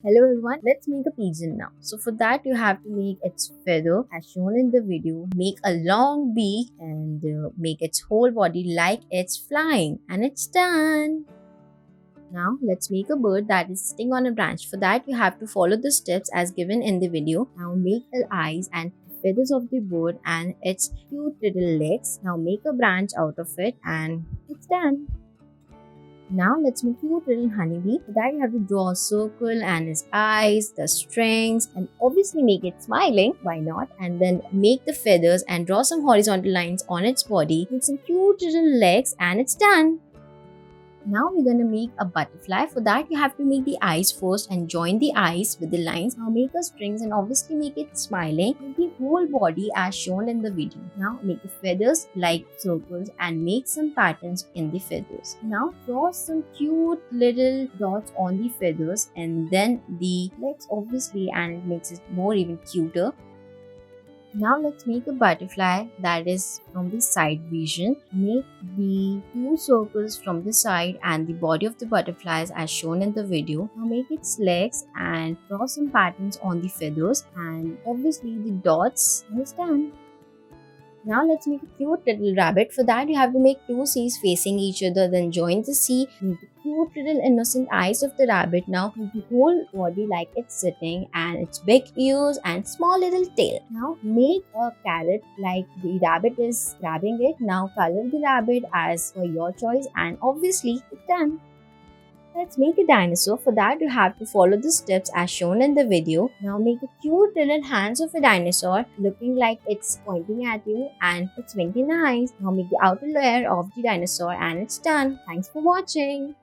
Hello everyone, let's make a pigeon now. So for that you have to make its feather as shown in the video, make a long beak and make its whole body like it's flying, and it's done. Now let's make a bird that is sitting on a branch. For that you have to follow the steps as given in the video. Now make the eyes and feathers of the bird and its cute little legs. Now make a branch out of it and it's done. Now let's make cute little honeybee. For that you have to draw a circle and his eyes, the strings, and obviously make it smiling, why not? And then make the feathers and draw some horizontal lines on its body, make some cute little legs, and it's done. Now we're gonna make a butterfly. For that you have to make the eyes first and join the eyes with the lines. Now make the strings and obviously make it smiling. Make the whole body as shown in the video. Now make the feathers like circles and make some patterns in the feathers. Now draw some cute little dots on the feathers and then the legs obviously, and it makes it more even cuter. Now let's make a butterfly that is from the side vision. Make the two circles from the side and the body of the butterflies as shown in the video. Now make its legs and draw some patterns on the feathers and obviously the dots, and it's done. Now let's make a cute little rabbit. For that you have to make two C's facing each other, then join the C, make the cute little innocent eyes of the rabbit. Now make the whole body like it's sitting and its big ears and small little tail. Now make a carrot like the rabbit is grabbing it. Now color the rabbit as per your choice and obviously it's done. Let's make a dinosaur. For that you have to follow the steps as shown in the video. Now make a cute little hands of a dinosaur looking like it's pointing at you and it's winking eyes. Now make the outer layer of the dinosaur and it's done. Thanks for watching.